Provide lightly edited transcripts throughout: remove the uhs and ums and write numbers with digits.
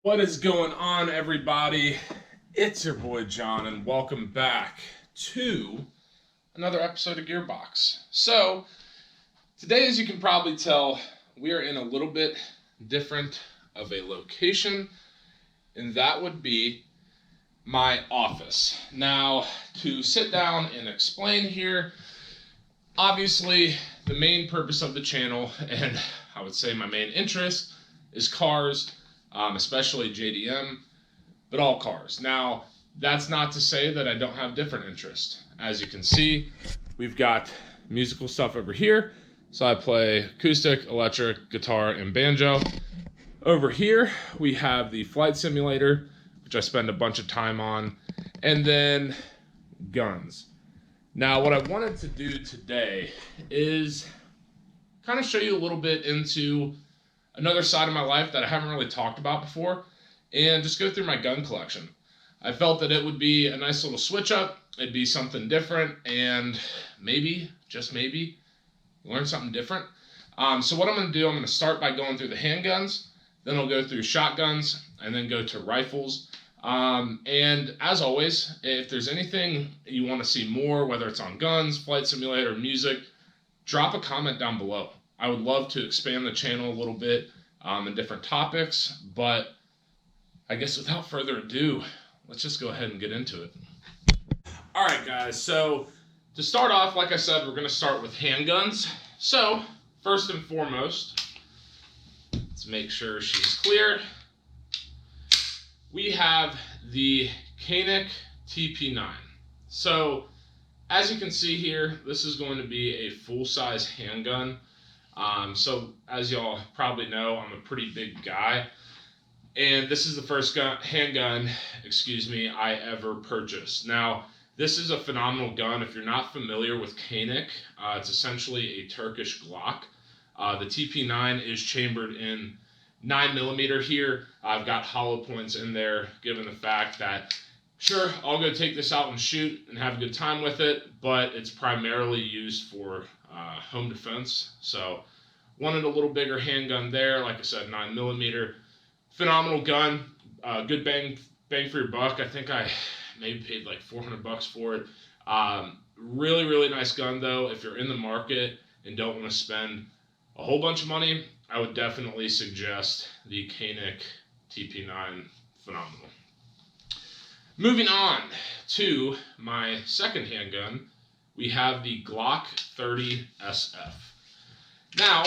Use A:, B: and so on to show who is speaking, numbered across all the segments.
A: What is going on, everybody? It's your boy John, and welcome back to another episode of Gearbox. So, today, as you can probably tell, we are in a little bit different of a location, and that would be my office. Now, to sit down and explain here, obviously, the main purpose of the channel, and I would say my main interest, is cars. Especially JDM, but all cars. Now, that's not to say that I don't have different interests. As you can see, we've got musical stuff over here. So I play acoustic, electric, guitar, and banjo. Over here, we have the flight simulator, which I spend a bunch of time on, and then guns. Now, what I wanted to do today is kind of show you a little bit into another side of my life that I haven't really talked about before, and just go through my gun collection. I felt that it would be a nice little switch up, it'd be something different, and maybe, just maybe, learn something different. So what I'm going to do, I'm going to start by going through the handguns, then I'll go through shotguns, and then go to rifles. And as always, if there's anything you want to see more, whether it's on guns, flight simulator, music, drop a comment down below. I would love to expand the channel a little bit in different topics, but I guess without further ado, let's just go ahead and get into it. All right, guys, so to start off, like I said, we're going to start with handguns. So, first and foremost, let's make sure she's clear. We have the Koenig TP9. So, as you can see here, this is going to be a full-size handgun. So as y'all probably know, I'm a pretty big guy, and this is the first handgun, I ever purchased. Now, this is a phenomenal gun. If you're not familiar with Koenig, it's essentially a Turkish Glock. The TP9 is chambered in 9mm here. I've got hollow points in there, given the fact that, sure, I'll go take this out and shoot and have a good time with it, but it's primarily used for home defense. So wanted a little bigger handgun there. Like I said, 9mm. Phenomenal gun. Good bang for your buck. I think I maybe paid like $400 for it. Really, really nice gun though. If you're in the market and don't want to spend a whole bunch of money, I would definitely suggest the Koenig TP9. Phenomenal. Moving on to my second handgun, we have the Glock 30 SF. Now,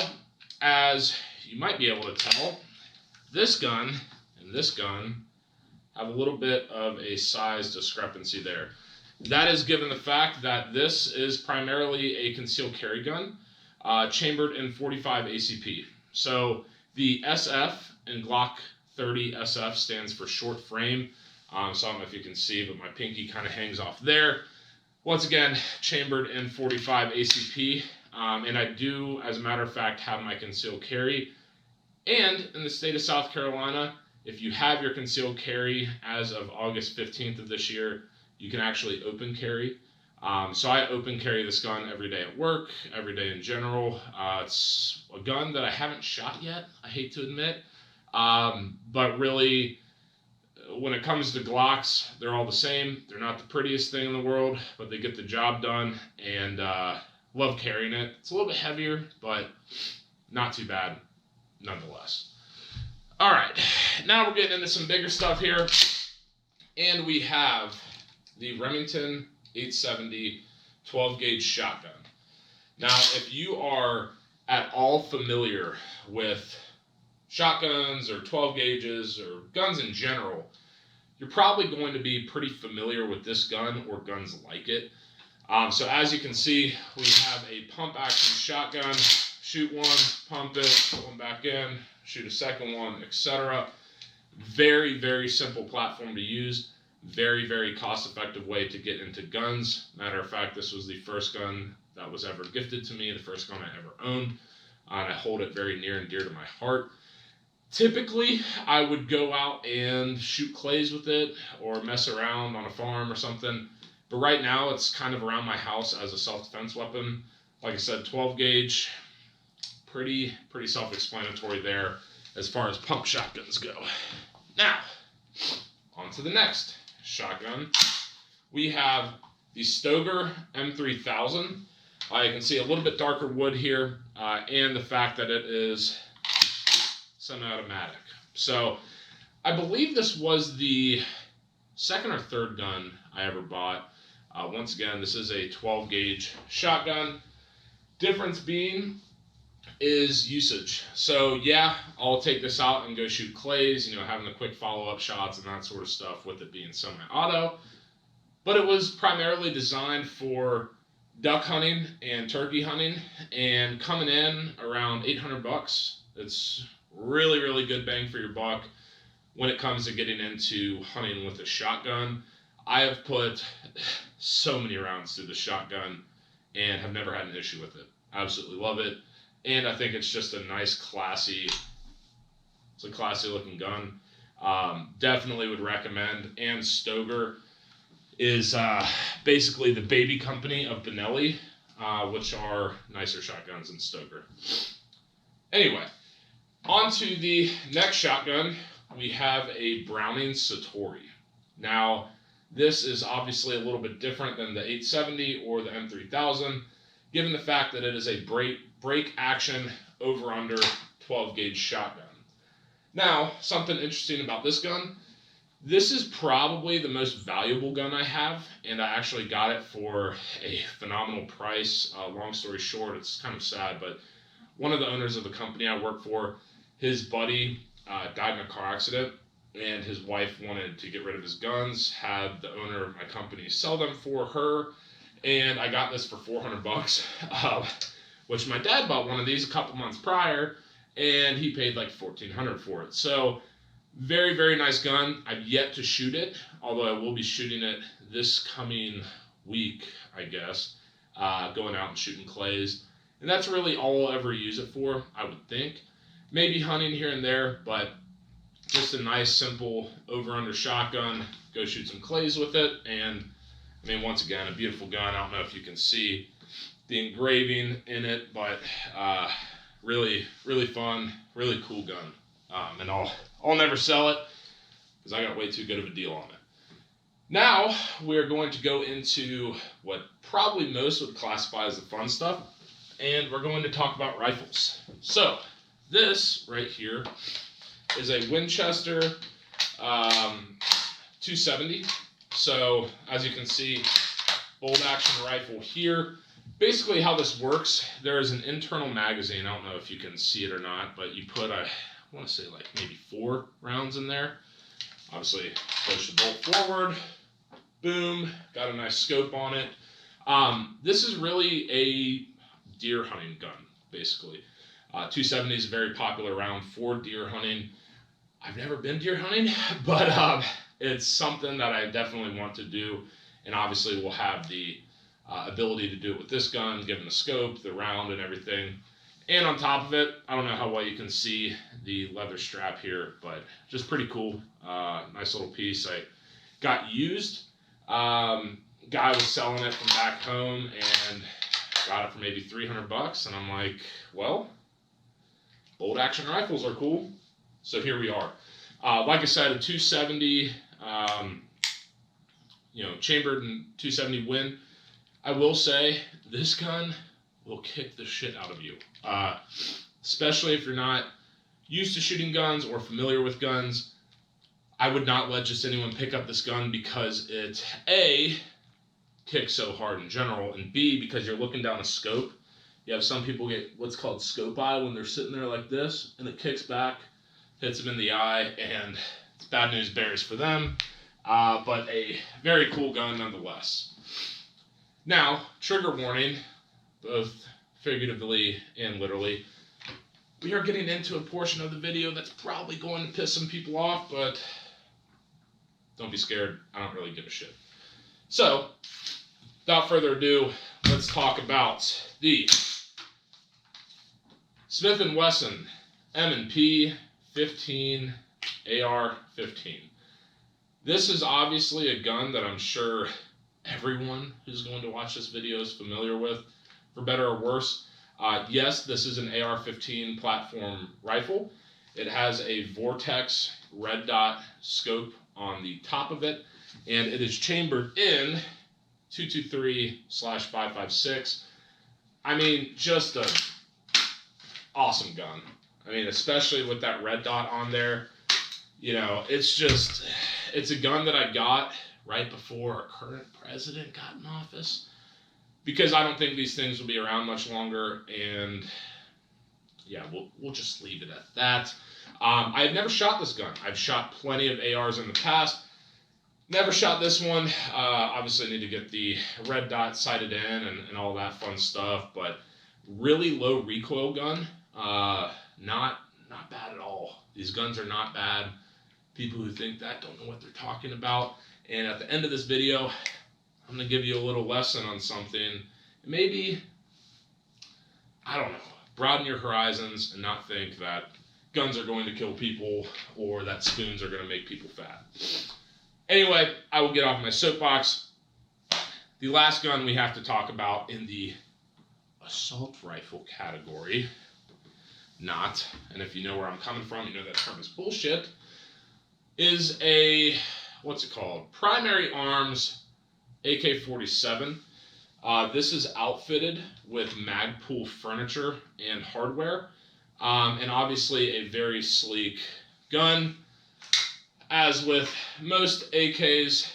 A: as you might be able to tell, this gun and this gun have a little bit of a size discrepancy there. That is given the fact that this is primarily a concealed carry gun, chambered in 45 ACP. So the SF in Glock 30 SF stands for short frame. So I don't know if you can see, but my pinky kind of hangs off there. Once again, chambered in 45 ACP, and I do, as a matter of fact, have my concealed carry. And in the state of South Carolina, if you have your concealed carry as of August 15th of this year, you can actually open carry. So I open carry this gun every day at work, every day in general. It's a gun that I haven't shot yet, I hate to admit, but really, when it comes to Glocks, they're all the same. They're not the prettiest thing in the world, but they get the job done, and love carrying it. It's a little bit heavier, but not too bad nonetheless. All right, now we're getting into some bigger stuff here, and we have the Remington 870 12-gauge shotgun. Now, if you are at all familiar with shotguns or 12 gauges or guns in general, you're probably going to be pretty familiar with this gun or guns like it. So as you can see, we have a pump action shotgun. Shoot one, pump it, put one back in, shoot a second one, etc. Very, very simple platform to use. Very, very cost-effective way to get into guns. Matter of fact, this was the first gun that was ever gifted to me, the first gun I ever owned, and I hold it very near and dear to my heart. Typically, I would go out and shoot clays with it or mess around on a farm or something. But right now, it's kind of around my house as a self-defense weapon. Like I said, 12 gauge, pretty self-explanatory there as far as pump shotguns go. Now, to the next shotgun. We have the Stoeger M3000. You can see a little bit darker wood here, and the fact that it is semi-automatic. So I believe this was the second or third gun I ever bought. Once again, this is a 12 gauge shotgun. Difference being is usage. So yeah, I'll take this out and go shoot clays, having the quick follow-up shots and that sort of stuff with it being semi-auto. But it was primarily designed for duck hunting and turkey hunting, and coming in around 800 bucks. It's really, really good bang for your buck when it comes to getting into hunting with a shotgun. I have put so many rounds through the shotgun and have never had an issue with it. Absolutely love it. And I think it's just a nice, classy looking gun. Definitely would recommend. And Stoeger is basically the baby company of Benelli, which are nicer shotguns than Stoeger. Anyway, on to the next shotgun. We have a Browning Satori. Now, this is obviously a little bit different than the 870 or the M3000, given the fact that it is a break action over-under 12 gauge shotgun. Now, something interesting about this gun, this is probably the most valuable gun I have, and I actually got it for a phenomenal price. Long story short, it's kind of sad, but one of the owners of the company I work for, his buddy died in a car accident, and his wife wanted to get rid of his guns, had the owner of my company sell them for her, and I got this for 400 bucks, which my dad bought one of these a couple months prior, and he paid like 1,400 for it. So very, very nice gun. I've yet to shoot it, although I will be shooting it this coming week, I guess, going out and shooting clays. And that's really all I'll ever use it for, I would think. Maybe hunting here and there, but just a nice, simple over-under shotgun. Go shoot some clays with it. And, I mean, once again, a beautiful gun. I don't know if you can see the engraving in it, but really, really fun, really cool gun. And I'll never sell it because I got way too good of a deal on it. Now, we're going to go into what probably most would classify as the fun stuff, and we're going to talk about rifles. So, this right here is a Winchester 270. So, as you can see, bolt action rifle here. Basically how this works, there is an internal magazine. I don't know if you can see it or not, but you put I want to say like maybe 4 rounds in there. Obviously, push the bolt forward, boom, got a nice scope on it. This is really a deer hunting gun, basically. 270 is a very popular round for deer hunting. I've never been deer hunting, but it's something that I definitely want to do, and obviously we'll have the ability to do it with this gun, given the scope, the round, and everything. And on top of it, I don't know how well you can see the leather strap here, but just pretty cool. Nice little piece. I got used. Guy was selling it from back home and got it for maybe 300 bucks. And I'm like, well, bolt action rifles are cool. So here we are. Like I said, a 270, chambered and 270 Win. I will say this gun will kick the shit out of you. Especially if you're not used to shooting guns or familiar with guns. I would not let just anyone pick up this gun because it, A, kicks so hard in general, and B, because you're looking down a scope. You have some people get what's called scope eye when they're sitting there like this, and it kicks back, hits them in the eye, and it's bad news bears for them, but a very cool gun nonetheless. Now, trigger warning, both figuratively and literally. We are getting into a portion of the video that's probably going to piss some people off, but don't be scared. I don't really give a shit. So, without further ado, let's talk about the Smith & Wesson M&P 15 AR-15. This is obviously a gun that I'm sure everyone who's going to watch this video is familiar with, for better or worse. Yes, this is an AR-15 platform rifle. It has a Vortex red dot scope on the top of it, and it is chambered in 223/556. I mean, just a awesome gun. I mean, especially with that red dot on there. You know, it's a gun that I got right before our current president got in office, because I don't think these things will be around much longer, and yeah, we'll just leave it at that. I've never shot this gun. I've shot plenty of ARs in the past. Never shot this one. Obviously, I need to get the red dot sighted in and all that fun stuff, but really low recoil gun. Not bad at all. These guns are not bad. People who think that don't know what they're talking about. And at the end of this video, I'm going to give you a little lesson on something. Maybe, I don't know, broaden your horizons and not think that guns are going to kill people or that spoons are going to make people fat. Anyway, I will get off my soapbox. The last gun we have to talk about in the assault rifle category, and if you know where I'm coming from, you know that term is bullshit, is a, what's it called? Primary Arms AK-47. This is outfitted with Magpul furniture and hardware, and obviously a very sleek gun. As with most AKs,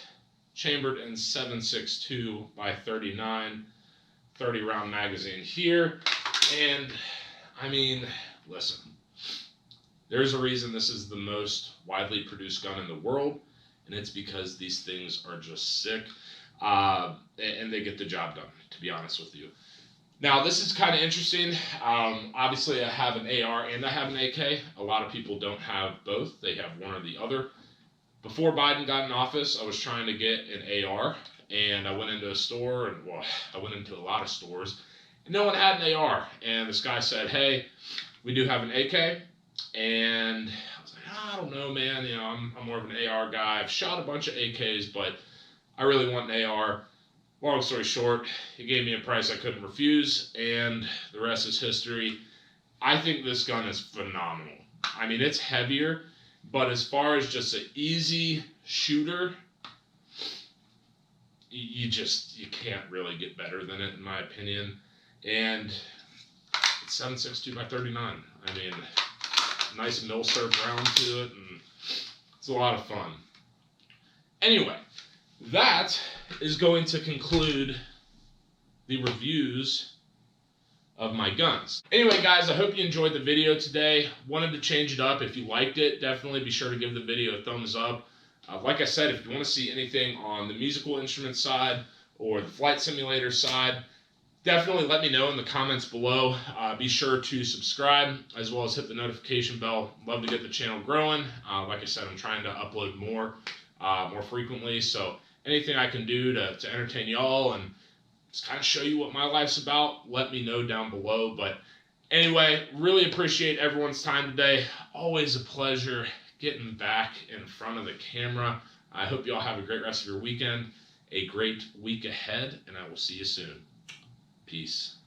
A: chambered in 7.62x39, 30 round magazine here. And I mean, listen, there's a reason this is the most widely produced gun in the world, and it's because these things are just sick, and they get the job done, to be honest with you. Now, this is kind of interesting. Obviously, I have an AR and I have an AK. A lot of people don't have both. They have one or the other. Before Biden got in office, I was trying to get an AR, and I went into a store, and well, I went into a lot of stores, and no one had an AR. And this guy said, "Hey, we do have an AK," and I was like, "I don't know, man. You know, I'm more of an AR guy. I've shot a bunch of AKs, but I really want an AR." Long story short, he gave me a price I couldn't refuse, and the rest is history. I think this gun is phenomenal. I mean, it's heavier, but as far as just an easy shooter, you can't really get better than it, in my opinion. And it's 7.62x39. I mean, nice milsurp round to it, and it's a lot of fun. Anyway, that is going to conclude the reviews of my guns. Anyway, guys, I hope you enjoyed the video today. Wanted to change it up. If you liked it, definitely be sure to give the video a thumbs up. Like I said, if you want to see anything on the musical instrument side or the flight simulator side, definitely let me know in the comments below. Be sure to subscribe as well as hit the notification bell. Love to get the channel growing. Like I said, I'm trying to upload more frequently, so anything I can do to entertain y'all and just kind of show you what my life's about, let me know down below. But anyway, really appreciate everyone's time today. Always a pleasure getting back in front of the camera. I hope y'all have a great rest of your weekend, a great week ahead, and I will see you soon. Peace.